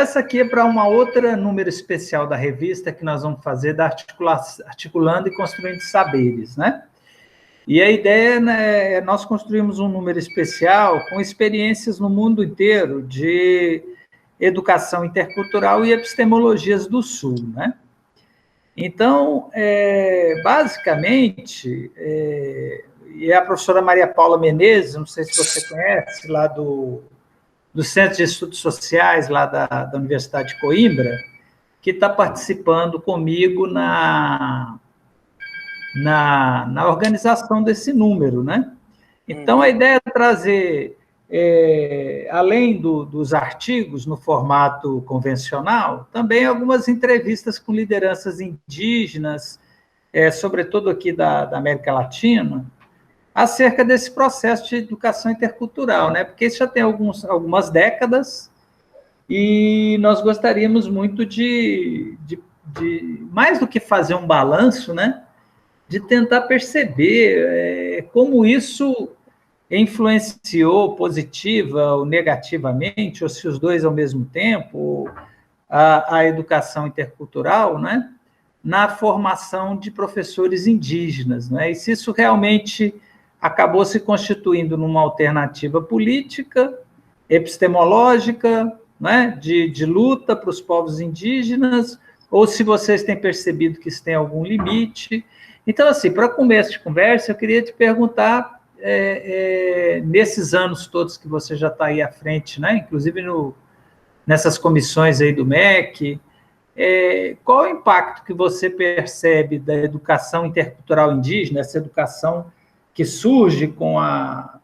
essa aqui é para uma outra número especial da revista que nós vamos fazer, da Articulando e Construindo Saberes, né? E a ideia, né, é nós construímos um número especial com experiências no mundo inteiro de educação intercultural e epistemologias do Sul, né? Então, basicamente, e a professora Maria Paula Menezes, não sei se você conhece, lá do Centro de Estudos Sociais, lá da Universidade de Coimbra, que está participando comigo na organização desse número, né? Então, a ideia é trazer, além dos artigos no formato convencional, também algumas entrevistas com lideranças indígenas, sobretudo aqui da América Latina, acerca desse processo de educação intercultural, né? Porque isso já tem algumas décadas e nós gostaríamos muito de mais do que fazer um balanço, né? De tentar perceber como isso influenciou positiva ou negativamente, ou se os dois ao mesmo tempo, a educação intercultural, né? Na formação de professores indígenas, né? E se isso realmente acabou se constituindo numa alternativa política, epistemológica, né? de luta para os povos indígenas, ou se vocês têm percebido que isso tem algum limite. Então, assim, para começo de conversa, eu queria te perguntar, nesses anos todos que você já está aí à frente, né? Inclusive nessas comissões aí do MEC, qual o impacto que você percebe da educação intercultural indígena, essa educação que surge com a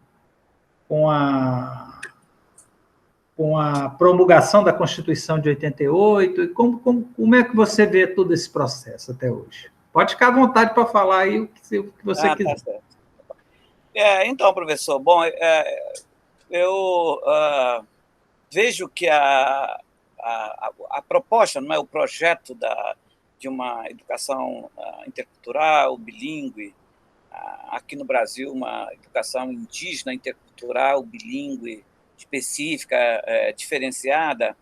promulgação da Constituição de 88, e como é que você vê todo esse processo até hoje? Pode ficar à vontade para falar aí o que você quiser. Tá certo. Então, professor, bom, eu vejo que a proposta, não é, o projeto de uma educação intercultural, bilíngue, aqui no Brasil, uma educação indígena, intercultural, bilíngue, específica, diferenciada,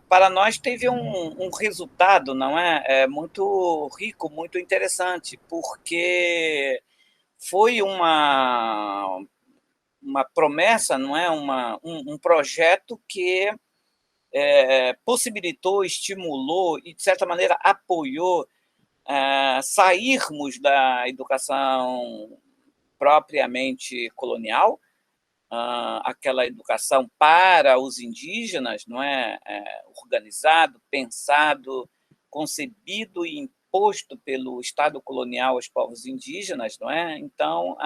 para nós teve um resultado, não é, muito rico, muito interessante, porque foi uma promessa, não é, um projeto que possibilitou, estimulou e, de certa maneira, apoiou sairmos da educação propriamente colonial, aquela educação para os indígenas, não é, organizado, pensado, concebido e imposto pelo Estado colonial aos povos indígenas, não é? Então,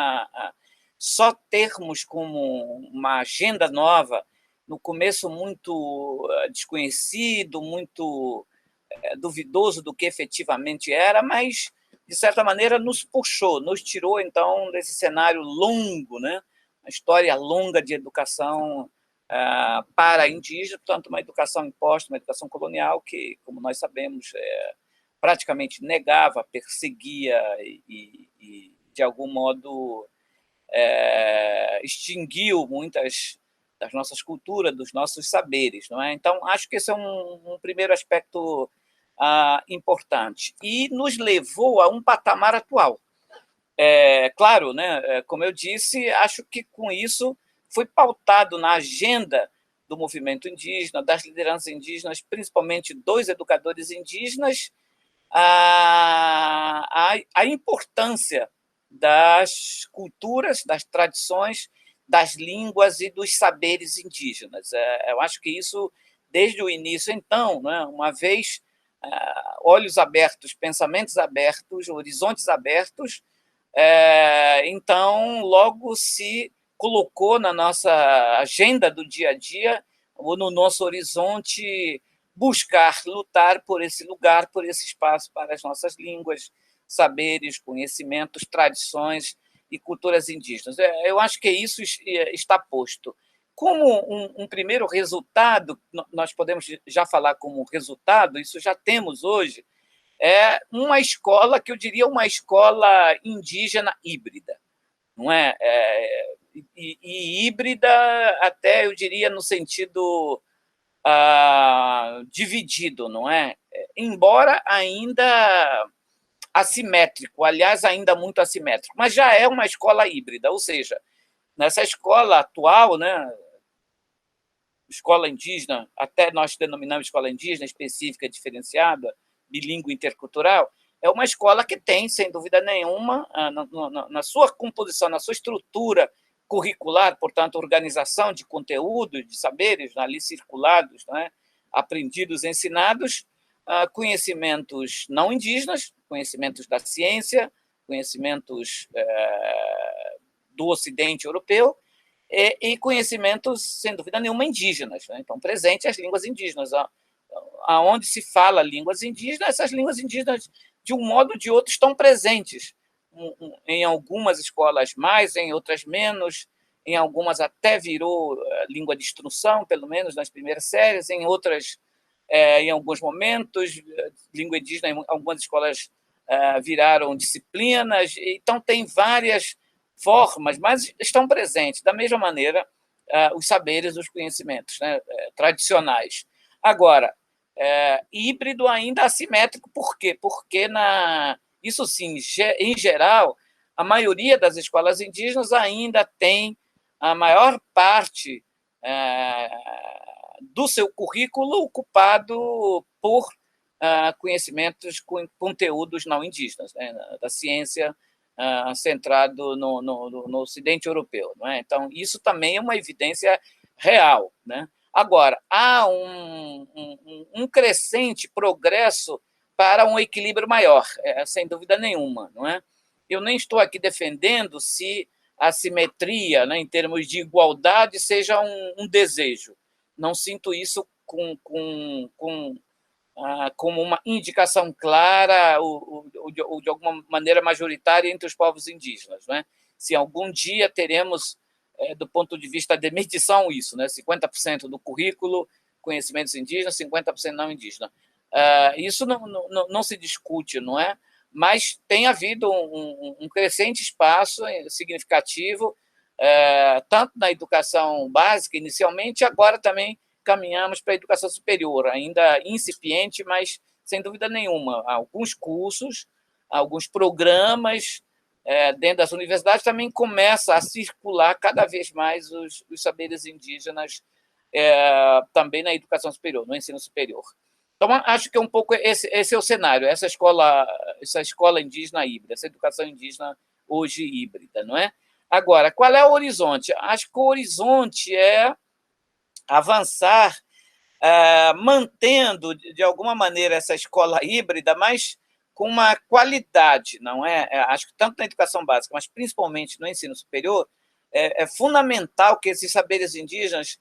só termos como uma agenda nova, no começo muito desconhecido, muito duvidoso do que efetivamente era, mas, de certa maneira, nos puxou, nos tirou, então, desse cenário longo, né? Uma história longa de educação para indígenas, portanto, uma educação imposta, uma educação colonial que, como nós sabemos, praticamente negava, perseguia e de algum modo, extinguiu muitas das nossas culturas, dos nossos saberes, não é? Então, acho que esse é um primeiro aspecto importante. E nos levou a um patamar atual. Claro, né, como eu disse, acho que com isso foi pautado na agenda do movimento indígena, das lideranças indígenas, principalmente dos educadores indígenas, a importância das culturas, das tradições, das línguas e dos saberes indígenas. Eu acho que isso, desde o início, então, né, uma vez olhos abertos, pensamentos abertos, horizontes abertos, então logo se colocou na nossa agenda do dia a dia, ou no nosso horizonte, buscar, lutar por esse lugar, por esse espaço para as nossas línguas, saberes, conhecimentos, tradições e culturas indígenas. Eu acho que isso está posto. Como um primeiro resultado, nós podemos já falar como resultado, isso já temos hoje, é uma escola que eu diria uma escola indígena híbrida, não é? E híbrida até, eu diria, no sentido dividido, não é? Embora ainda assimétrico, aliás, ainda muito assimétrico, mas já é uma escola híbrida, ou seja, nessa escola atual, né, escola indígena, até nós denominamos escola indígena específica, diferenciada, bilíngue intercultural, é uma escola que tem, sem dúvida nenhuma, na sua composição, na sua estrutura curricular, portanto, organização de conteúdos, de saberes ali circulados, né, aprendidos, ensinados, conhecimentos não indígenas, conhecimentos da ciência, conhecimentos do Ocidente europeu, e conhecimentos, sem dúvida nenhuma, indígenas. Né? Então, presente as línguas indígenas. Aonde se fala línguas indígenas, essas línguas indígenas, de um modo ou de outro, estão presentes. Em algumas escolas mais, em outras menos, em algumas até virou língua de instrução, pelo menos nas primeiras séries, em outras, em alguns momentos, língua indígena, em algumas escolas viraram disciplinas. Então, tem várias formas, mas estão presentes, da mesma maneira, os saberes, os conhecimentos, né, tradicionais. Agora, híbrido ainda assimétrico, por quê? Porque, isso sim, em geral, a maioria das escolas indígenas ainda tem a maior parte do seu currículo ocupado por conhecimentos, conteúdos não indígenas, né, da ciência, centrado no Ocidente europeu. Não é? Então, isso também é uma evidência real. Né? Agora, há um crescente progresso para um equilíbrio maior, sem dúvida nenhuma. Não é? Eu nem estou aqui defendendo se a simetria, né, em termos de igualdade, seja um desejo. Não sinto isso como uma indicação clara ou de alguma maneira majoritária entre os povos indígenas. Né? Se algum dia teremos, do ponto de vista de medição, isso, né? 50% do currículo, conhecimentos indígenas, 50% não indígena. Isso não se discute, não é? Mas tem havido um crescente espaço significativo, tanto na educação básica, inicialmente, agora também caminhamos para a educação superior, ainda incipiente, mas, sem dúvida nenhuma, alguns cursos, alguns programas dentro das universidades também começam a circular cada vez mais os saberes indígenas também na educação superior, no ensino superior. Então, acho que é um pouco esse é o cenário, essa escola indígena híbrida, essa educação indígena hoje híbrida, não é? Agora, qual é o horizonte? Acho que o horizonte é avançar, mantendo, de alguma maneira, essa escola híbrida, mas com uma qualidade, não é? Acho que tanto na educação básica, mas principalmente no ensino superior, é fundamental que esses saberes indígenas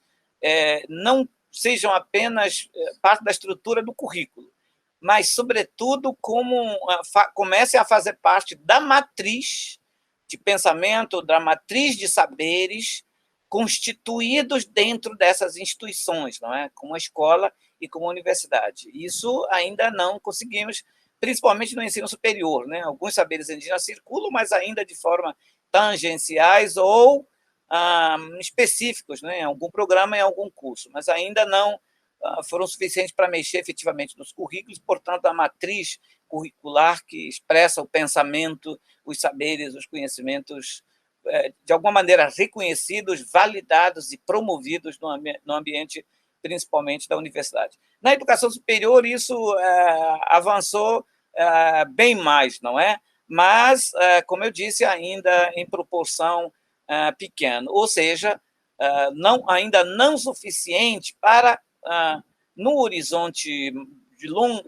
não sejam apenas parte da estrutura do currículo, mas, sobretudo, comecem a fazer parte da matriz de pensamento, da matriz de saberes constituídos dentro dessas instituições, não é? Como a escola e como a universidade. Isso ainda não conseguimos, principalmente no ensino superior. Né? Alguns saberes indígenas circulam, mas ainda de forma tangenciais ou específicos, né? Em algum programa, em algum curso, mas ainda não foram suficientes para mexer efetivamente nos currículos, portanto, a matriz curricular que expressa o pensamento, os saberes, os conhecimentos, de alguma maneira reconhecidos, validados e promovidos no ambiente, principalmente da universidade. Na educação superior, isso avançou bem mais, não é? Mas, como eu disse, ainda em proporção pequena, ou seja, ainda não suficiente para, no horizonte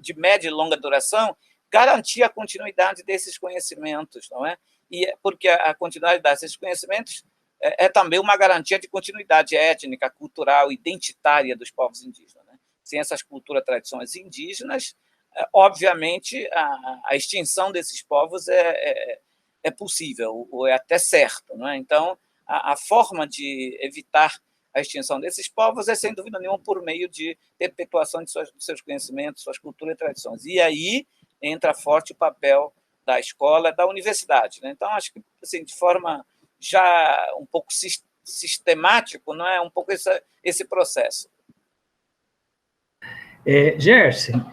de média e longa duração, garantir a continuidade desses conhecimentos, não é? E porque a continuidade desses conhecimentos é também uma garantia de continuidade étnica, cultural, identitária dos povos indígenas. Né? Sem essas culturas, tradições indígenas, obviamente, a extinção desses povos é possível, ou é até certo. Não é? Então, a forma de evitar a extinção desses povos é, sem dúvida nenhuma, por meio de perpetuação de seus conhecimentos, suas culturas e tradições. E aí entra forte o papel da escola, da universidade. Né? Então, acho que, assim, de forma já um pouco sistemático, não é um pouco esse processo. Gerson,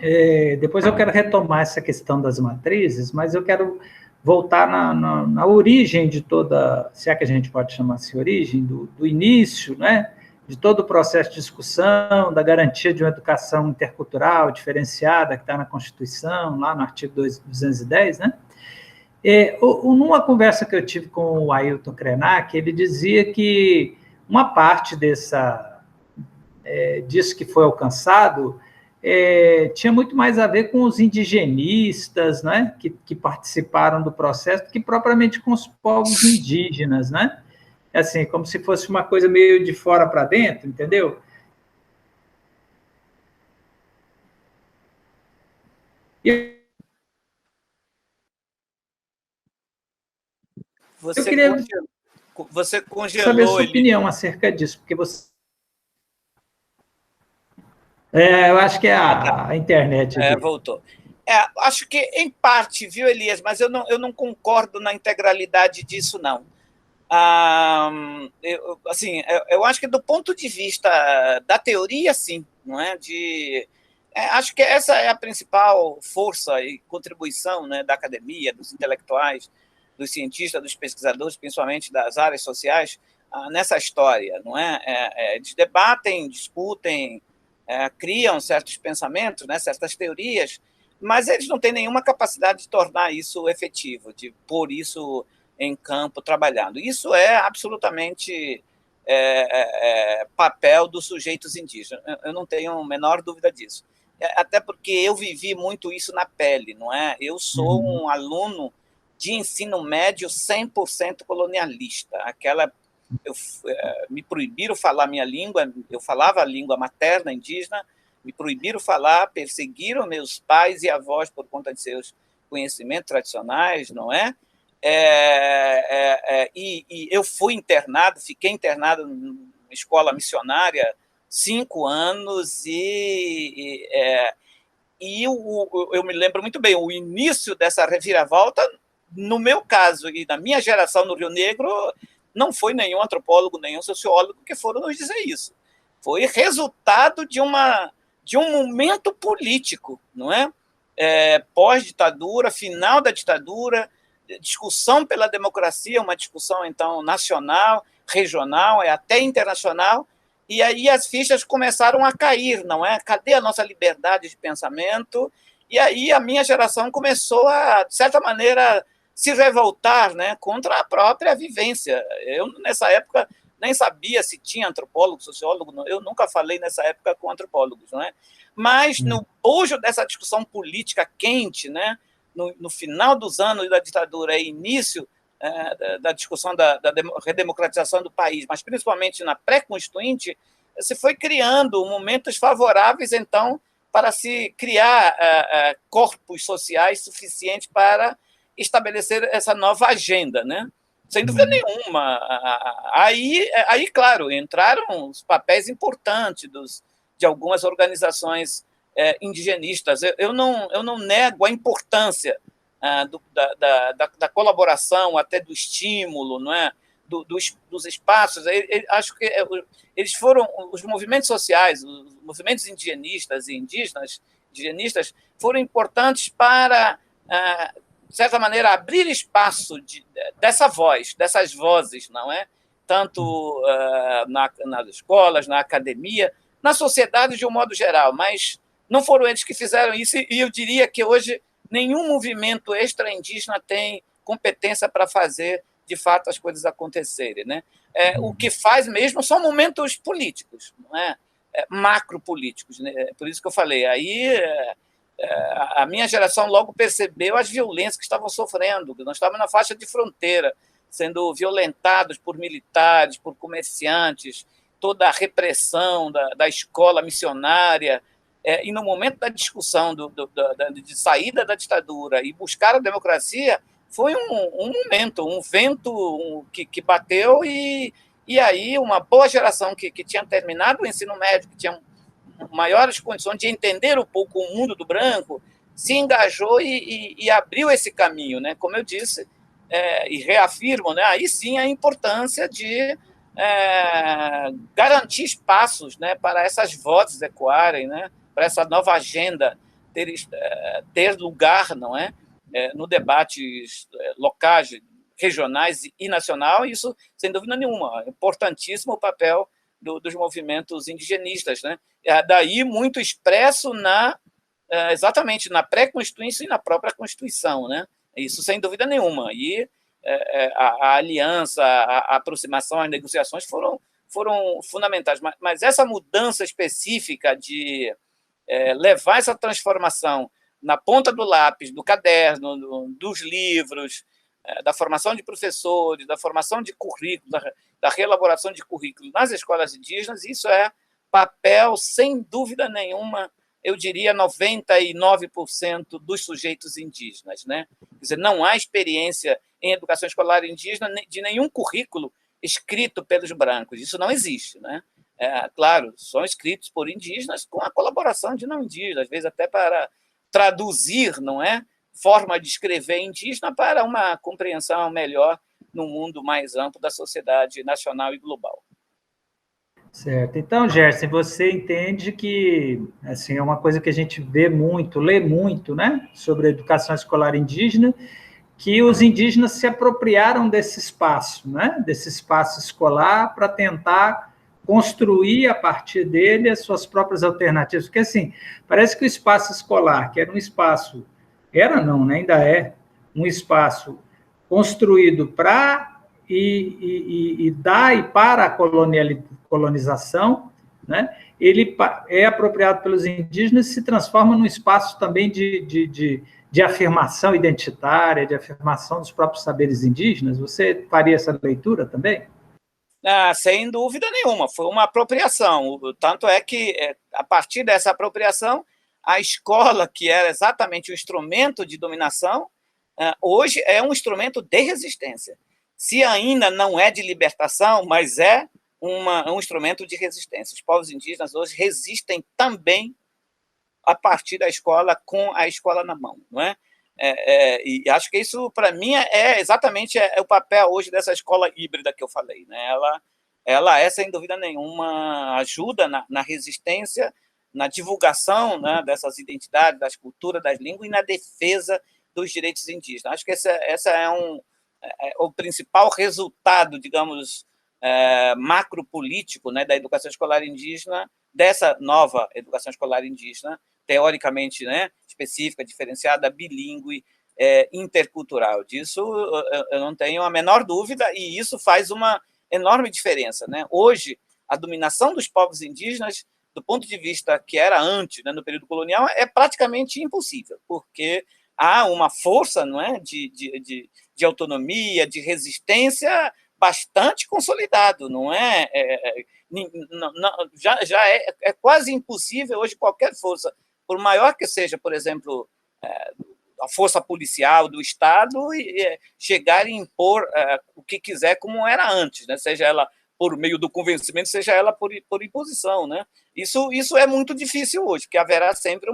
depois eu quero retomar essa questão das matrizes, mas eu quero voltar na origem de toda, se é que a gente pode chamar assim, origem, do início, né, de todo o processo de discussão, da garantia de uma educação intercultural diferenciada, que está na Constituição, lá no artigo 210, né? Numa conversa que eu tive com o Ailton Krenak, ele dizia que uma parte disso que foi alcançado tinha muito mais a ver com os indigenistas, né, que participaram do processo, do que propriamente com os povos indígenas, né? Assim, como se fosse uma coisa meio de fora para dentro, entendeu? Eu queria você congelou saber a sua opinião acerca disso, porque você... eu acho que é a internet. Voltou. Acho que, em parte, viu, Elias, mas eu não concordo na integralidade disso, não. Eu acho que, do ponto de vista da teoria, sim, não é? Acho que essa é a principal força e contribuição, né, da academia, dos intelectuais, dos cientistas, dos pesquisadores, principalmente das áreas sociais, nessa história, não é? Eles debatem, discutem, criam certos pensamentos, né, certas teorias, mas eles não têm nenhuma capacidade de tornar isso efetivo, de pôr isso em campo trabalhando. Isso é absolutamente papel dos sujeitos indígenas. Eu não tenho a menor dúvida disso. Até porque eu vivi muito isso na pele, não é? Eu sou um aluno de ensino médio 100% colonialista. Me proibiram falar minha língua, eu falava a língua materna indígena, me proibiram falar, perseguiram meus pais e avós por conta de seus conhecimentos tradicionais, não é? E eu fiquei internado numa escola missionária 5 anos eu me lembro muito bem, o início dessa reviravolta, no meu caso e na minha geração no Rio Negro, não foi nenhum antropólogo, nenhum sociólogo que foram nos dizer isso. Foi resultado de um momento político, não é? Pós-ditadura, final da ditadura, discussão pela democracia, uma discussão, então, nacional, regional, até internacional, e aí as fichas começaram a cair, não é? Cadê a nossa liberdade de pensamento? E aí a minha geração começou a, de certa maneira, se revoltar, né, contra a própria vivência. Eu, nessa época, nem sabia se tinha antropólogo, sociólogo, eu nunca falei nessa época com antropólogos, não é? Mas no bojo dessa discussão política quente, né, no final dos anos da ditadura e início da discussão da redemocratização do país, mas principalmente na pré-constituinte, se foi criando momentos favoráveis, então, para se criar corpos sociais suficientes para estabelecer essa nova agenda, né? Sem dúvida nenhuma. Aí, claro, entraram os papéis importantes de algumas organizações indigenistas. Eu não nego a importância da colaboração, até do estímulo, não é? Dos espaços. Acho que eles foram, os movimentos sociais, os movimentos indigenistas e indigenistas foram importantes para, de certa maneira, abrir espaço dessa voz, dessas vozes, não é? Tanto nas escolas, na academia, na sociedade de um modo geral, mas não foram eles que fizeram isso, e eu diria que hoje nenhum movimento extra-indígena tem competência para fazer, de fato, as coisas acontecerem, né? O que faz mesmo são momentos políticos, não é? Macropolíticos, né? Por isso que eu falei, aí a minha geração logo percebeu as violências que estavam sofrendo, nós estávamos na faixa de fronteira, sendo violentados por militares, por comerciantes, toda a repressão da escola missionária, e no momento da discussão de saída da ditadura e buscar a democracia, foi um momento, um vento que bateu, e aí uma boa geração que tinha terminado o ensino médio, que tinha maiores condições de entender um pouco o mundo do branco, se engajou e abriu esse caminho, né? Como eu disse, e reafirmo, né? Aí sim a importância de garantir espaços, né, para essas vozes ecoarem, né, para essa nova agenda ter lugar, não é, no debates locais, regionais e nacional. Isso, sem dúvida nenhuma, é importantíssimo o papel dos movimentos indigenistas, né? Daí muito expresso exatamente na pré-constituição e na própria Constituição, né? Isso sem dúvida nenhuma. E a aliança, a aproximação, as negociações foram fundamentais. Mas essa mudança específica de levar essa transformação na ponta do lápis, do caderno, dos livros, da formação de professores, da formação de currículo, da reelaboração de currículo nas escolas indígenas, isso é papel, sem dúvida nenhuma, eu diria 99% dos sujeitos indígenas, né? Quer dizer, não há experiência em educação escolar indígena de nenhum currículo escrito pelos brancos, isso não existe, né? Claro, são escritos por indígenas com a colaboração de não indígenas, às vezes até para traduzir, não é, forma de escrever indígena para uma compreensão melhor no mundo mais amplo da sociedade nacional e global. Certo. Então, Gerson, você entende que assim, é uma coisa que a gente vê muito, lê muito, né, sobre a educação escolar indígena, que os indígenas se apropriaram desse espaço, né, desse espaço escolar para tentar construir a partir dele as suas próprias alternativas. Porque, assim, parece que o espaço escolar, que era um espaço, era não, né, ainda é, um espaço construído para e da e para a colonização, né? Ele é apropriado pelos indígenas e se transforma num espaço também de afirmação identitária, de afirmação dos próprios saberes indígenas. Você faria essa leitura também? Sem dúvida nenhuma, foi uma apropriação. Tanto é que, a partir dessa apropriação, a escola, que era exatamente o instrumento de dominação, hoje é um instrumento de resistência. Se ainda não é de libertação, mas é um instrumento de resistência. Os povos indígenas hoje resistem também a partir da escola, com a escola na mão, não é? E acho que isso, para mim, exatamente o papel hoje dessa escola híbrida que eu falei, né? Ela é, sem dúvida nenhuma, ajuda na resistência, na divulgação, né, dessas identidades, das culturas, das línguas e na defesa dos direitos indígenas. Acho que essa é o principal resultado, digamos, macropolítico, né, da educação escolar indígena, dessa nova educação escolar indígena, teoricamente, né, específica, diferenciada, bilíngue, intercultural. Disso eu não tenho a menor dúvida, e isso faz uma enorme diferença, né? Hoje, a dominação dos povos indígenas, do ponto de vista que era antes, né, no período colonial, é praticamente impossível, porque há uma força, não é, de autonomia, de resistência bastante consolidado, não é? Já é quase impossível hoje qualquer força, por maior que seja, por exemplo, a força policial do Estado, chegar e impor o que quiser, como era antes, né? Seja ela por meio do convencimento, seja ela por imposição, né? Isso é muito difícil hoje, porque haverá sempre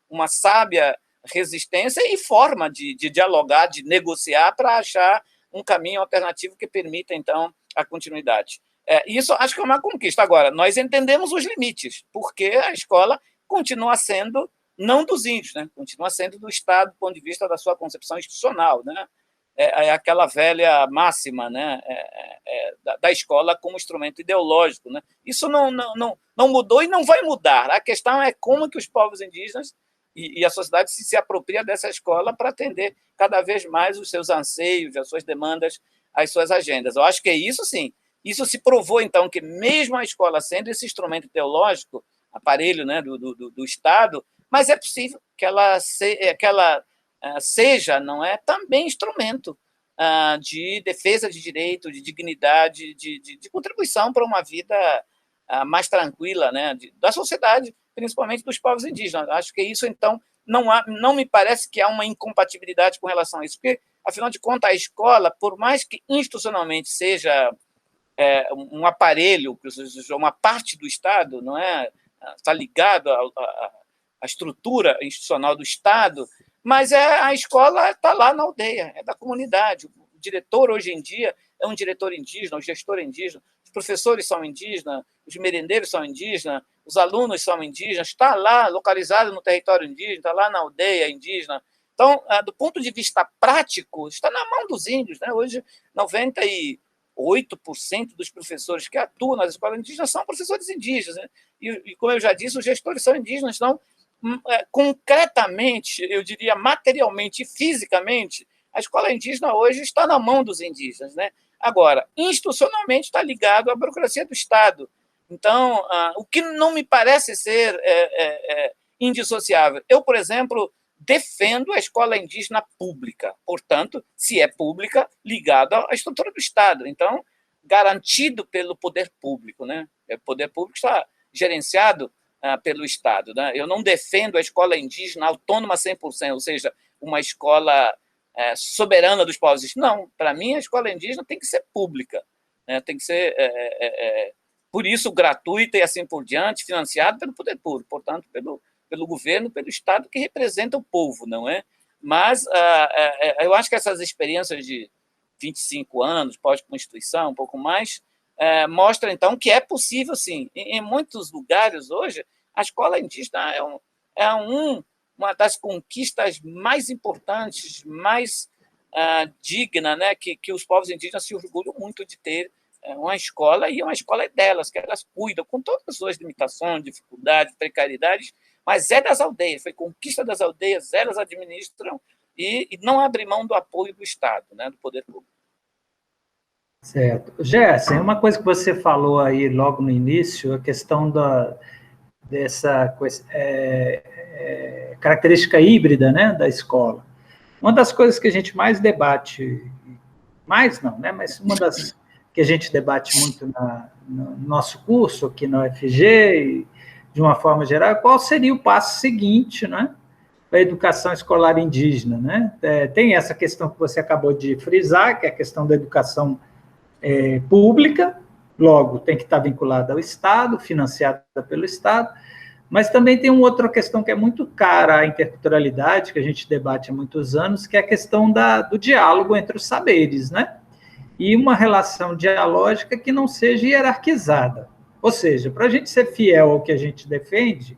uma sábia resistência e forma de dialogar, de negociar para achar um caminho alternativo que permita, então, a continuidade. Isso acho que é uma conquista. Agora, nós entendemos os limites, porque a escola continua sendo não dos índios, né? Continua sendo do Estado, do ponto de vista da sua concepção institucional, né? Aquela velha máxima, né? Da escola como instrumento ideológico, né? Isso não mudou e não vai mudar. A questão é como que os povos indígenas e a sociedade se apropria dessa escola para atender cada vez mais os seus anseios, as suas demandas, as suas agendas. Eu acho que é isso, sim. Isso se provou, então, que mesmo a escola sendo esse instrumento ideológico, aparelho, né, do Estado, mas é possível que ela seja, não é, também instrumento de defesa de direito, de dignidade, de contribuição para uma vida mais tranquila, né, da sociedade, principalmente dos povos indígenas. Acho que isso, então, não me parece que há uma incompatibilidade com relação a isso, porque, afinal de contas, a escola, por mais que institucionalmente seja um aparelho, uma parte do Estado, não é, está ligado à estrutura institucional do Estado, mas a escola está lá na aldeia, é da comunidade. O diretor, hoje em dia, é um diretor indígena, o gestor é indígena, os professores são indígenas, os merendeiros são indígenas, os alunos são indígenas, está lá localizado no território indígena, está lá na aldeia indígena. Então, do ponto de vista prático, está na mão dos índios, né? Hoje, 98% dos professores que atuam nas escolas indígenas são professores indígenas, né? E, como eu já disse, os gestores são indígenas. Então, concretamente, eu diria materialmente e fisicamente, a escola indígena hoje está na mão dos indígenas, né? Agora, institucionalmente está ligado à burocracia do Estado. Então, o que não me parece ser indissociável. Eu, por exemplo, defendo a escola indígena pública, portanto, se é pública, ligada à estrutura do Estado. Então, garantido pelo poder público, né? O poder público está gerenciado pelo Estado, né? Eu não defendo a escola indígena autônoma 100%, ou seja, uma escola soberana dos povos indígenas. Não, para mim, a escola indígena tem que ser pública, né? Tem que ser, por isso, gratuita e assim por diante, financiada pelo poder público, portanto, pelo governo, pelo Estado que representa o povo, não é? Mas eu acho que essas experiências de 25 anos, pós-Constituição, um pouco mais, mostram, então, que é possível, sim. Em muitos lugares, hoje, a escola indígena uma das conquistas mais importantes, mais digna, né, que os povos indígenas se orgulham muito de ter uma escola, e uma escola é delas, que elas cuidam, com todas as suas limitações, dificuldades, precariedades, mas é das aldeias, foi conquista das aldeias, elas administram e não abrem mão do apoio do Estado, né, do poder público. Certo. Gerson, uma coisa que você falou aí logo no início, a questão dessa característica híbrida, né, da escola. Uma das coisas que a gente mais debate, mais não, né, mas uma das que a gente debate muito no nosso curso, aqui na UFG, e de uma forma geral, qual seria o passo seguinte, né, para a educação escolar indígena, né? Tem essa questão que você acabou de frisar, que é a questão da educação pública, logo tem que estar vinculada ao Estado, financiada pelo Estado, mas também tem uma outra questão que é muito cara à interculturalidade, que a gente debate há muitos anos, que é a questão do diálogo entre os saberes, né? E uma relação dialógica que não seja hierarquizada. Ou seja, para a gente ser fiel ao que a gente defende,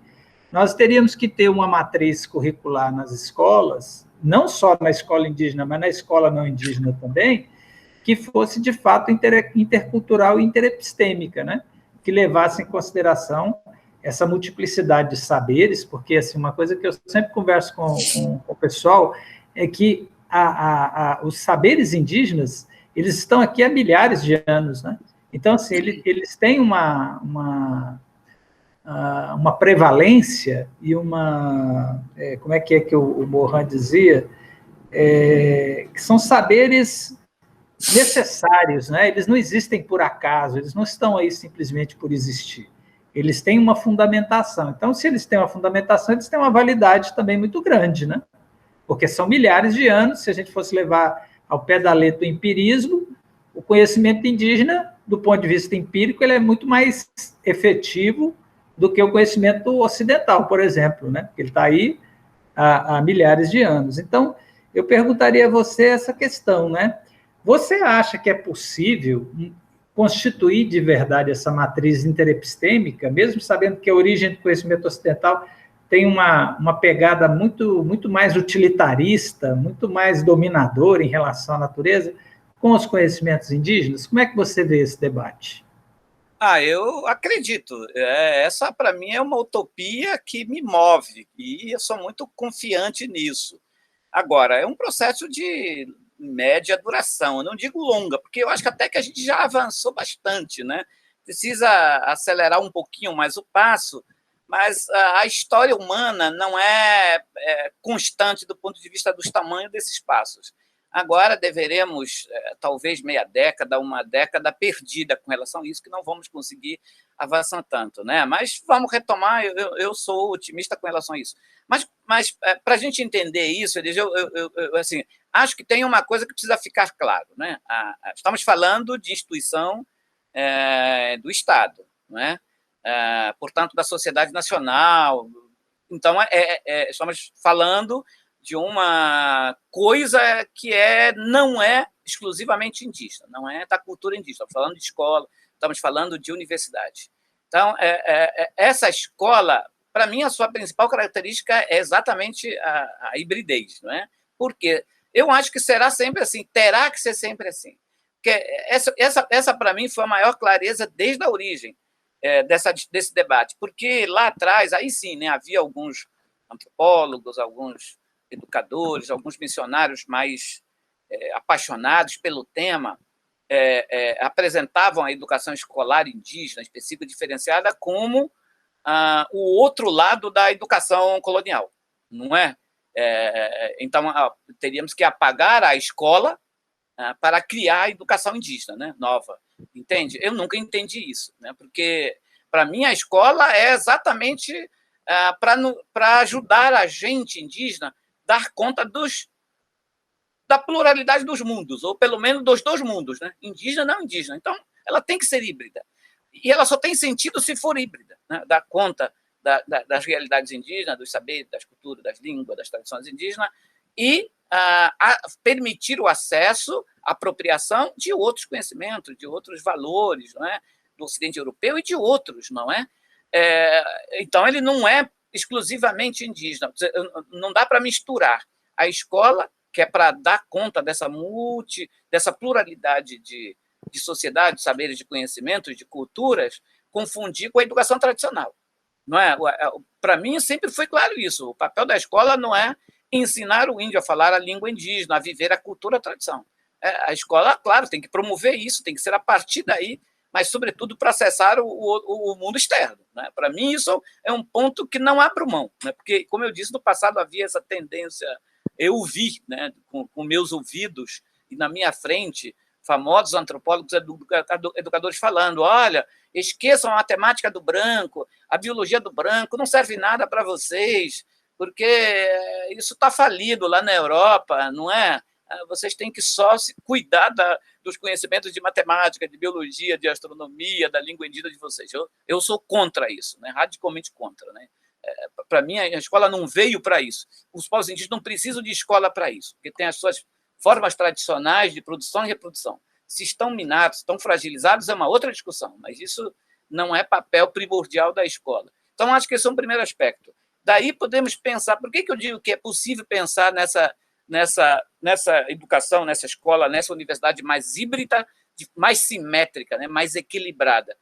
nós teríamos que ter uma matriz curricular nas escolas, não só na escola indígena, mas na escola não indígena também, que fosse, de fato, intercultural e interepistêmica, né? Que levasse em consideração essa multiplicidade de saberes, porque, assim, uma coisa que eu sempre converso com o pessoal é que os saberes indígenas, eles estão aqui há milhares de anos, né? Então, assim, eles têm uma prevalência e como é que o Morin dizia? Que são saberes necessários, né? Eles não existem por acaso, eles não estão aí simplesmente por existir. Eles têm uma fundamentação. Então, se eles têm uma fundamentação, eles têm uma validade também muito grande, né? Porque são milhares de anos. Se a gente fosse levar ao pé da letra o empirismo, o conhecimento indígena, do ponto de vista empírico, ele é muito mais efetivo do que o conhecimento ocidental, por exemplo, né? Ele está aí há milhares de anos. Então, eu perguntaria a você essa questão, né? Você acha que é possível constituir de verdade essa matriz interepistêmica, mesmo sabendo que a origem do conhecimento ocidental tem uma pegada muito mais utilitarista, muito mais dominadora em relação à natureza, com os conhecimentos indígenas? Como é que você vê esse debate? Eu acredito. Essa, para mim, é uma utopia que me move, e eu sou muito confiante nisso. Agora, é um processo de média duração, eu não digo longa, porque eu acho que até que a gente já avançou bastante, né? Precisa acelerar um pouquinho mais o passo, mas a história humana não é constante do ponto de vista dos tamanhos desses passos. Agora deveremos, talvez meia década, uma década perdida com relação a isso, que não vamos conseguir avançar tanto, né? Mas vamos retomar, eu sou otimista com relação a isso. Mas para a gente entender isso, eu assim, acho que tem uma coisa que precisa ficar claro, né? Estamos falando de instituição do Estado, não é? Portanto, da sociedade nacional. Então, estamos falando de uma coisa que não é exclusivamente indígena, não é da cultura indígena. Estamos falando de escola, estamos falando de universidade. Então, essa escola, para mim, a sua principal característica é exatamente a hibridez, não é? Porque eu acho que será sempre assim, terá que ser sempre assim. Porque essa para mim, foi a maior clareza desde a origem desse debate. Porque lá atrás, aí sim, né, havia alguns antropólogos, alguns educadores, alguns missionários mais apaixonados pelo tema, apresentavam a educação escolar indígena, específica, diferenciada, como o outro lado da educação colonial, não é? Então, teríamos que apagar a escola para criar a educação indígena, né, nova. Entende? Eu nunca entendi isso, né, porque, para mim, a escola é exatamente para ajudar a gente indígena a dar conta da pluralidade dos mundos, ou pelo menos dos dois mundos, né? Indígena e não indígena. Então, ela tem que ser híbrida. E ela só tem sentido se for híbrida, né? Dar conta das realidades indígenas, dos saberes, das culturas, das línguas, das tradições indígenas, e permitir o acesso, a apropriação de outros conhecimentos, de outros valores, não é? Do Ocidente Europeu e de outros, não é? Então, ele não é exclusivamente indígena. Não dá para misturar a escola, que é para dar conta dessa pluralidade de sociedade, de saberes, de conhecimentos, de culturas, confundir com a educação tradicional. Não é? Para mim, sempre foi claro isso. O papel da escola não é ensinar o índio a falar a língua indígena, a viver a cultura, a tradição. A escola, claro, tem que promover isso, tem que ser a partir daí, mas, sobretudo, para acessar o mundo externo. Né? Para mim, isso é um ponto que não abro mão, né? Porque, como eu disse, no passado havia essa tendência. Eu vi, né, com meus ouvidos e na minha frente, famosos antropólogos, educadores falando: olha, esqueçam a matemática do branco, a biologia do branco, não serve nada para vocês, porque isso está falido lá na Europa, não é? Vocês têm que só se cuidar dos conhecimentos de matemática, de biologia, de astronomia, da língua indígena de vocês. Eu sou contra isso, né? Radicalmente contra, né? Para mim, a escola não veio para isso. Os povos indígenas não precisam de escola para isso, porque tem as suas formas tradicionais de produção e reprodução. Se estão minados, estão fragilizados, é uma outra discussão, mas isso não é papel primordial da escola. Então, acho que esse é um primeiro aspecto. Daí podemos pensar, por que eu digo que é possível pensar nessa educação, nessa escola, nessa universidade mais híbrida, mais simétrica, né, mais equilibrada?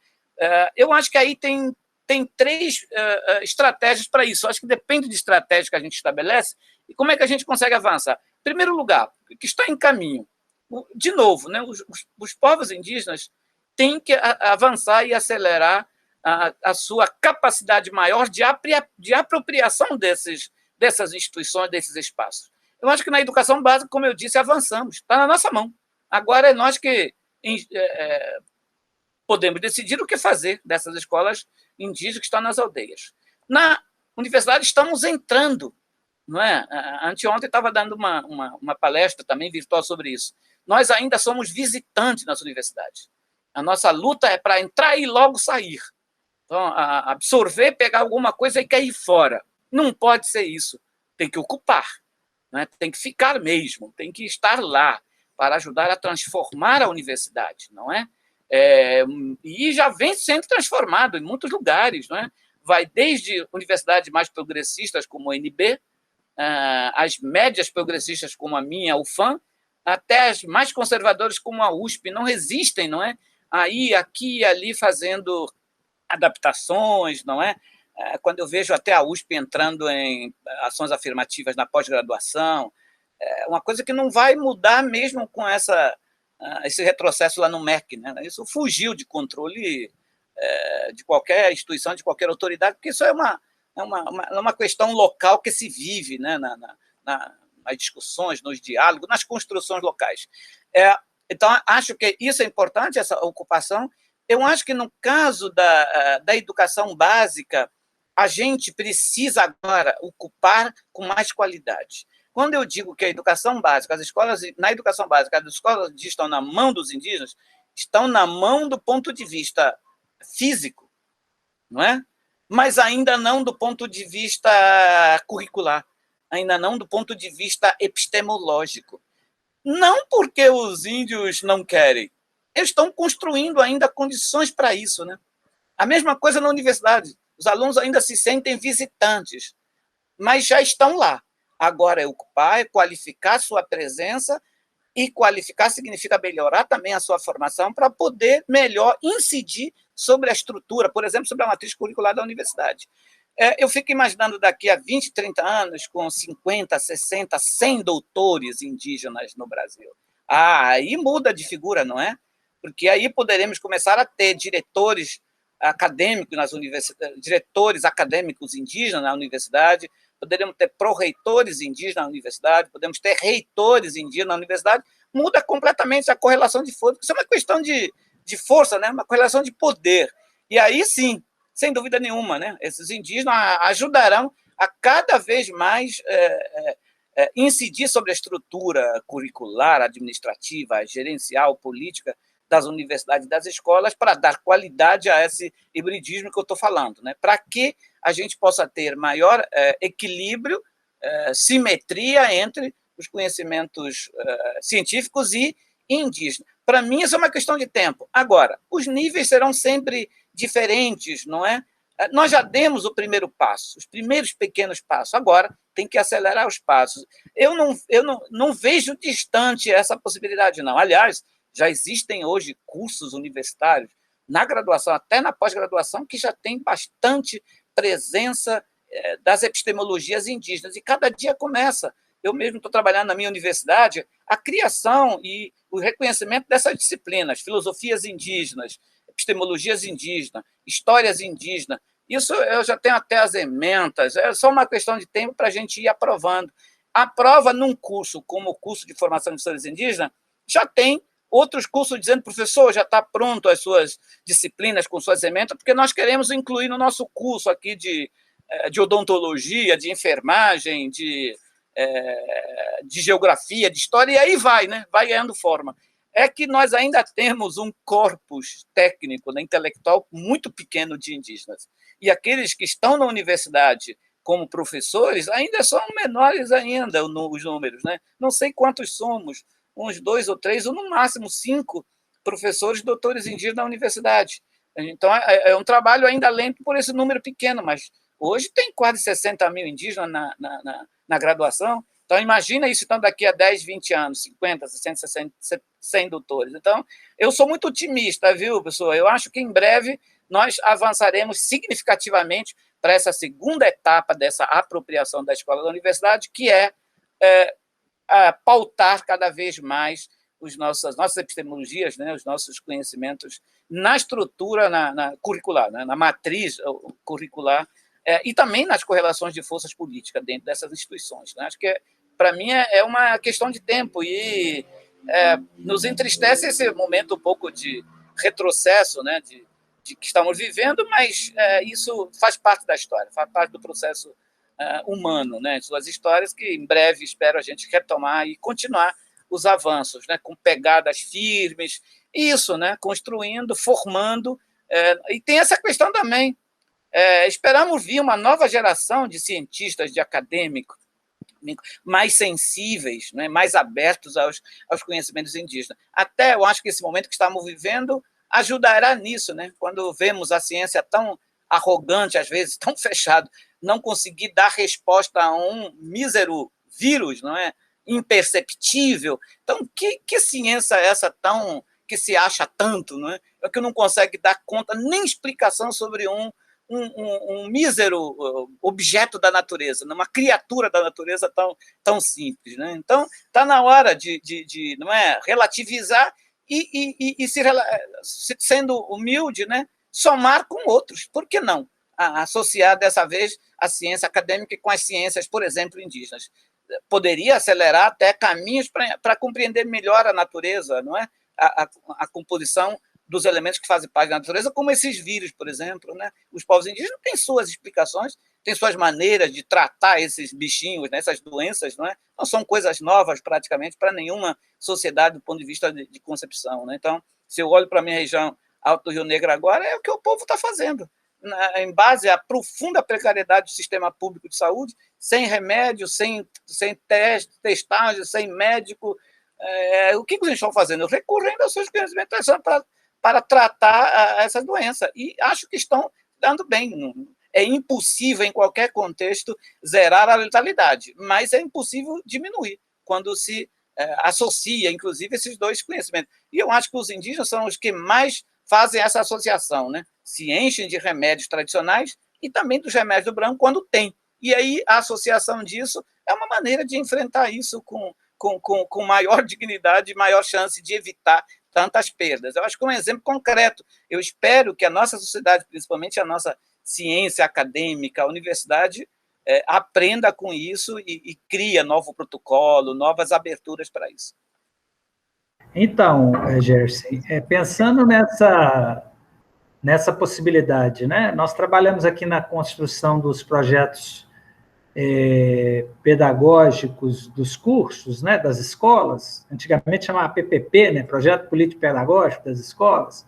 Eu acho que aí tem três estratégias para isso. Acho que depende de estratégia que a gente estabelece e como é que a gente consegue avançar. Em primeiro lugar, que está em caminho. De novo, né, os povos indígenas têm que avançar e acelerar a sua capacidade maior de apropriação dessas instituições, desses espaços. Eu acho que na educação básica, como eu disse, avançamos. Está na nossa mão. Agora é nós que podemos decidir o que fazer dessas escolas indígenas que estão nas aldeias. Na universidade estamos entrando, não é? Anteontem estava dando uma palestra também virtual sobre isso. Nós ainda somos visitantes nas universidades. A nossa luta é para entrar e logo sair. Então, absorver, pegar alguma coisa e cair fora. Não pode ser isso. Tem que ocupar, né? Tem que ficar mesmo, tem que estar lá para ajudar a transformar a universidade, não é? E já vem sendo transformado em muitos lugares, não é? Vai desde universidades mais progressistas, como a UNB, as médias progressistas, como a minha, a UFAM, até as mais conservadoras, como a USP, não resistem, não é? Aí, aqui e ali, fazendo adaptações, não é? Quando eu vejo até a USP entrando em ações afirmativas na pós-graduação, uma coisa que não vai mudar mesmo com esse retrocesso lá no MEC, né? Isso fugiu de controle de qualquer instituição, de qualquer autoridade, porque isso é uma questão local que se vive, né? Nas discussões, nos diálogos, nas construções locais. Então, acho que isso é importante, essa ocupação. Eu acho que, no caso da educação básica, a gente precisa agora ocupar com mais qualidade. Quando eu digo que a educação básica, na educação básica, as escolas estão na mão dos indígenas, estão na mão do ponto de vista físico, não é? Mas ainda não do ponto de vista curricular, ainda não do ponto de vista epistemológico. Não porque os índios não querem, eles estão construindo ainda condições para isso, né? A mesma coisa na universidade. Os alunos ainda se sentem visitantes, mas já estão lá. Agora é ocupar, é qualificar sua presença, e qualificar significa melhorar também a sua formação para poder melhor incidir sobre a estrutura, por exemplo, sobre a matriz curricular da universidade. Eu fico imaginando daqui a 20, 30 anos, com 50, 60, 100 doutores indígenas no Brasil. Aí muda de figura, não é? Porque aí poderemos começar a ter diretores acadêmicos nas universidades, diretores acadêmicos indígenas na universidade, poderemos ter pró-reitores indígenas na universidade, podemos ter reitores indígenas na universidade, muda completamente a correlação de força, isso é uma questão de força, né? Uma correlação de poder. E aí, sim, sem dúvida nenhuma, né? Esses indígenas ajudarão a cada vez mais incidir sobre a estrutura curricular, administrativa, gerencial, política das universidades e das escolas para dar qualidade a esse hibridismo que eu estou falando, né? Para que a gente possa ter maior equilíbrio, simetria entre os conhecimentos científicos e indígenas. Para mim, isso é uma questão de tempo. Agora, os níveis serão sempre diferentes, não é? Nós já demos o primeiro passo, os primeiros pequenos passos. Agora, tem que acelerar os passos. Eu não vejo distante essa possibilidade, não. Aliás, já existem hoje cursos universitários, na graduação, até na pós-graduação, que já tem bastante presença das epistemologias indígenas, e cada dia começa. Eu mesmo estou trabalhando na minha universidade a criação e o reconhecimento dessas disciplinas, filosofias indígenas, epistemologias indígenas, histórias indígenas. Isso eu já tenho até as ementas, é só uma questão de tempo para a gente ir aprovando. A prova num curso como o curso de formação de histórias indígenas já tem outros cursos dizendo, professor, já está pronto as suas disciplinas com suas ementas, porque nós queremos incluir no nosso curso aqui de odontologia, de enfermagem, de geografia, de história, e aí vai, né? Vai ganhando forma. É que nós ainda temos um corpus técnico, né, intelectual muito pequeno de indígenas. E aqueles que estão na universidade como professores ainda são menores ainda os números, né? Não sei quantos somos, uns 2 ou 3, ou no máximo 5 professores doutores indígenas na universidade. Então, é um trabalho ainda lento por esse número pequeno, mas hoje tem quase 60 mil indígenas na graduação. Então, imagina isso então, daqui a 10, 20 anos, 50, 60, 60, 100 doutores. Então, eu sou muito otimista, viu, pessoal? Eu acho que em breve nós avançaremos significativamente para essa segunda etapa dessa apropriação da escola da universidade, que é pautar cada vez mais as nossas epistemologias, né, os nossos conhecimentos na estrutura curricular, né, na matriz curricular, e também nas correlações de forças políticas dentro dessas instituições. Né? Acho que, para mim, é uma questão de tempo e nos entristece esse momento um pouco de retrocesso, né, de que estamos vivendo, mas isso faz parte da história, faz parte do processo humano, né, suas histórias, que em breve espero a gente retomar e continuar os avanços, né, com pegadas firmes, isso, né, construindo, formando, e tem essa questão também, esperamos vir uma nova geração de cientistas, de acadêmicos, mais sensíveis, né, mais abertos aos conhecimentos indígenas. Até eu acho que esse momento que estamos vivendo ajudará nisso, né, quando vemos a ciência tão arrogante, às vezes tão fechado, não conseguir dar resposta a um mísero vírus, não é? Imperceptível. Então, que ciência é essa tão que se acha tanto, não é? Que não consegue dar conta nem explicação sobre um mísero objeto da natureza, uma criatura da natureza tão simples, né? Então, está na hora de não é, relativizar e sendo humilde, né, somar com outros. Por que não? Associar dessa vez a ciência acadêmica com as ciências, por exemplo, indígenas. Poderia acelerar até caminhos para compreender melhor a natureza, não é? A composição dos elementos que fazem parte da natureza, como esses vírus, por exemplo, né? Os povos indígenas têm suas explicações, têm suas maneiras de tratar esses bichinhos, né? Essas doenças, não é? Não são coisas novas praticamente para nenhuma sociedade do ponto de vista de concepção, né? Então, se eu olho para a minha região Alto do Rio Negro agora, é o que o povo está fazendo, em base à profunda precariedade do sistema público de saúde, sem remédio, sem testagem, sem médico. O que eles estão fazendo? Recorrendo aos seus conhecimentos para tratar essa doença. E acho que estão dando bem. É impossível, em qualquer contexto, zerar a letalidade, mas é impossível diminuir quando se associa, inclusive, esses dois conhecimentos. E eu acho que os indígenas são os que mais fazem essa associação, né? Se enchem de remédios tradicionais e também dos remédios do branco quando tem. E aí a associação disso é uma maneira de enfrentar isso com maior dignidade e maior chance de evitar tantas perdas. Eu acho que um exemplo concreto. Eu espero que a nossa sociedade, principalmente a nossa ciência acadêmica, a universidade, aprenda com isso e cria novo protocolo, novas aberturas para isso. Então, Gerson, pensando nessa possibilidade, né? Nós trabalhamos aqui na construção dos projetos pedagógicos dos cursos, né, das escolas, antigamente chamava PPP, né, Projeto Político Pedagógico das Escolas,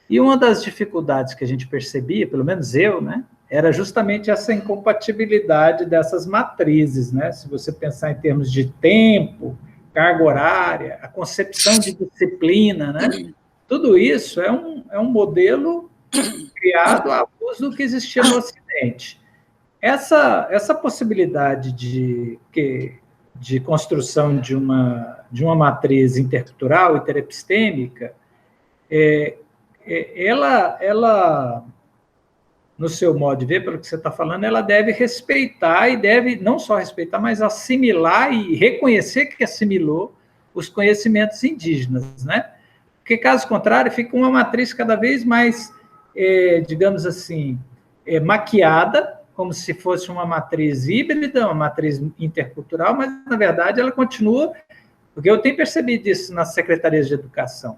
e uma das dificuldades que a gente percebia, pelo menos eu, né, era justamente essa incompatibilidade dessas matrizes, né, se você pensar em termos de tempo, carga horária, a concepção de disciplina, né, tudo isso é um modelo criado à luz do que existia no Ocidente. Essa possibilidade de construção de uma matriz intercultural, interepistêmica, ela, no seu modo de ver, pelo que você está falando, ela deve respeitar e deve não só respeitar, mas assimilar e reconhecer que assimilou os conhecimentos indígenas, né? Porque, caso contrário, fica uma matriz cada vez mais, digamos assim, maquiada, como se fosse uma matriz híbrida, uma matriz intercultural, mas, na verdade, ela continua, porque eu tenho percebido isso nas secretarias de educação,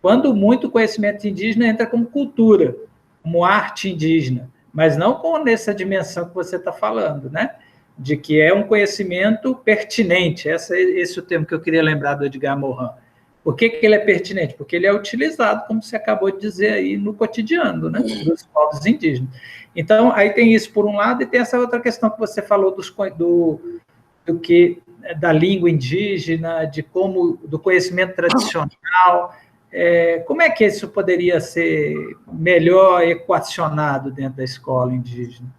quando muito conhecimento indígena entra como cultura, como arte indígena, mas não com nessa dimensão que você está falando, né? De que é um conhecimento pertinente, esse é o termo que eu queria lembrar do Edgar Morin. Por que ele é pertinente? Porque ele é utilizado, como você acabou de dizer aí, no cotidiano, né, dos povos indígenas. Então, aí tem isso por um lado, e tem essa outra questão que você falou da língua indígena, do conhecimento tradicional. Como é que isso poderia ser melhor equacionado dentro da escola indígena?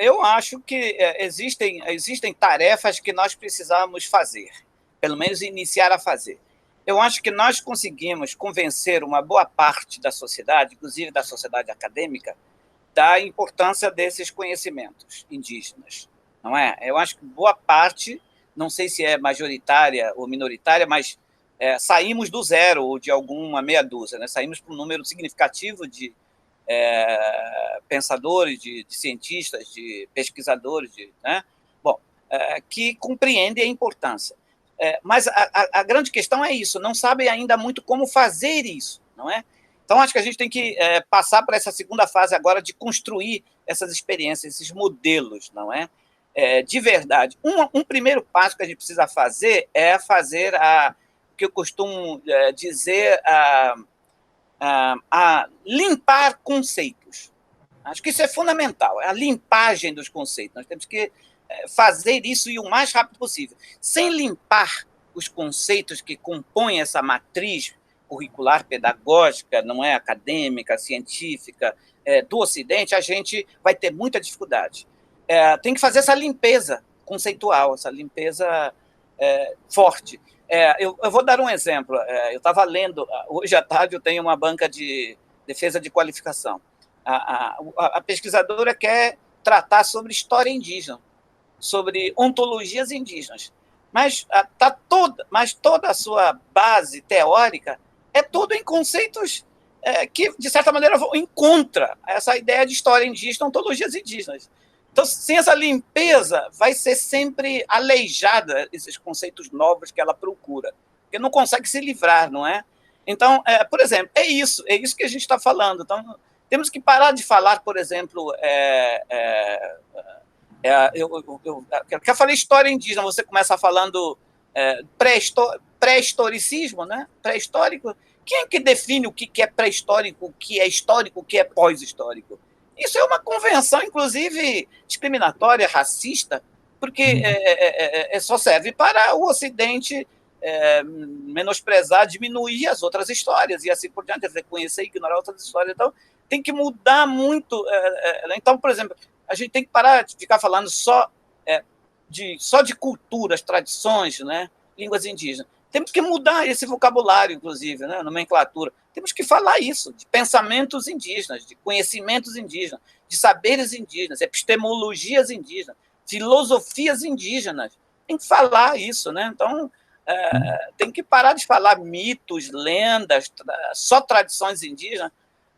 Eu acho que existem tarefas que nós precisamos fazer, pelo menos iniciar a fazer. Eu acho que nós conseguimos convencer uma boa parte da sociedade, inclusive da sociedade acadêmica, da importância desses conhecimentos indígenas, não é? Eu acho que boa parte, não sei se é majoritária ou minoritária, mas saímos do zero ou de alguma meia dúzia, né? Saímos para um número significativo de pensadores, de cientistas, de pesquisadores, né? Que compreendem a importância. Mas a grande questão é isso, não sabem ainda muito como fazer isso, não é? Então, acho que a gente tem que passar para essa segunda fase agora de construir essas experiências, esses modelos, não é? De verdade. Um primeiro passo que a gente precisa fazer é fazer o que eu costumo dizer, a limpar conceitos. Acho que isso é fundamental, a limpagem dos conceitos. Nós temos que fazer isso e o mais rápido possível. Sem limpar os conceitos que compõem essa matriz curricular pedagógica, não é acadêmica, científica, do Ocidente, a gente vai ter muita dificuldade. Tem que fazer essa limpeza conceitual, essa limpeza forte. Eu vou dar um exemplo. Eu estava lendo, hoje à tarde eu tenho uma banca de defesa de qualificação. A pesquisadora quer tratar sobre história indígena, sobre ontologias indígenas, mas toda a sua base teórica é tudo em conceitos que, de certa maneira, vão contra essa ideia de história indígena, ontologias indígenas. Então, sem essa limpeza, vai ser sempre aleijada esses conceitos novos que ela procura, porque não consegue se livrar, não é? Então, por exemplo, é isso que a gente está falando. Então, temos que parar de falar, por exemplo, eu falei história indígena, você começa falando pré-historicismo, né? Pré-histórico. Quem é que define o que é pré-histórico, o que é histórico, o que é pós-histórico? Isso é uma convenção, inclusive, discriminatória, racista, porque só serve para o Ocidente menosprezar, diminuir as outras histórias, e assim por diante, reconhecer e ignorar outras histórias. Então, tem que mudar muito. Então, por exemplo, a gente tem que parar de ficar falando só de culturas, tradições, né, línguas indígenas. Temos que mudar esse vocabulário, inclusive, né, nomenclatura. Temos que falar isso, de pensamentos indígenas, de conhecimentos indígenas, de saberes indígenas, epistemologias indígenas, filosofias indígenas. Tem que falar isso, né? Então, tem que parar de falar mitos, lendas, só tradições indígenas,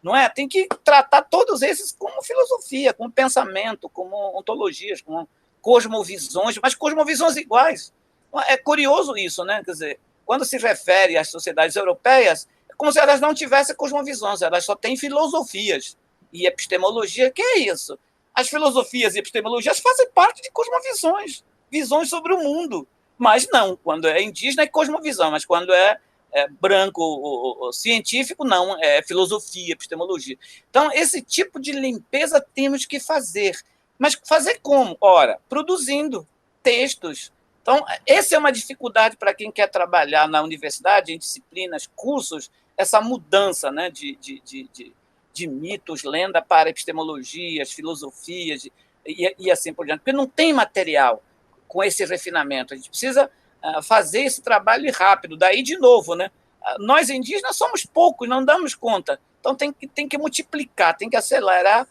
não é? Tem que tratar todos esses como filosofia, como pensamento, como ontologias, como cosmovisões, mas cosmovisões iguais. É curioso isso, né? Quer dizer, quando se refere às sociedades europeias, é como se elas não tivessem cosmovisões, elas só têm filosofias e epistemologia. Que é isso? As filosofias e epistemologias fazem parte de cosmovisões, visões sobre o mundo. Mas não, quando é indígena é cosmovisão, mas quando é branco ou científico, não, é filosofia, epistemologia. Então, esse tipo de limpeza temos que fazer. Mas fazer como? Ora, produzindo textos. Então, essa é uma dificuldade para quem quer trabalhar na universidade, em disciplinas, cursos, essa mudança, né, de mitos, lenda para epistemologias, filosofias e assim por diante, porque não tem material com esse refinamento. A gente precisa fazer esse trabalho rápido. Daí, de novo, né, nós indígenas somos poucos, não damos conta. Então, tem que multiplicar, tem que acelerar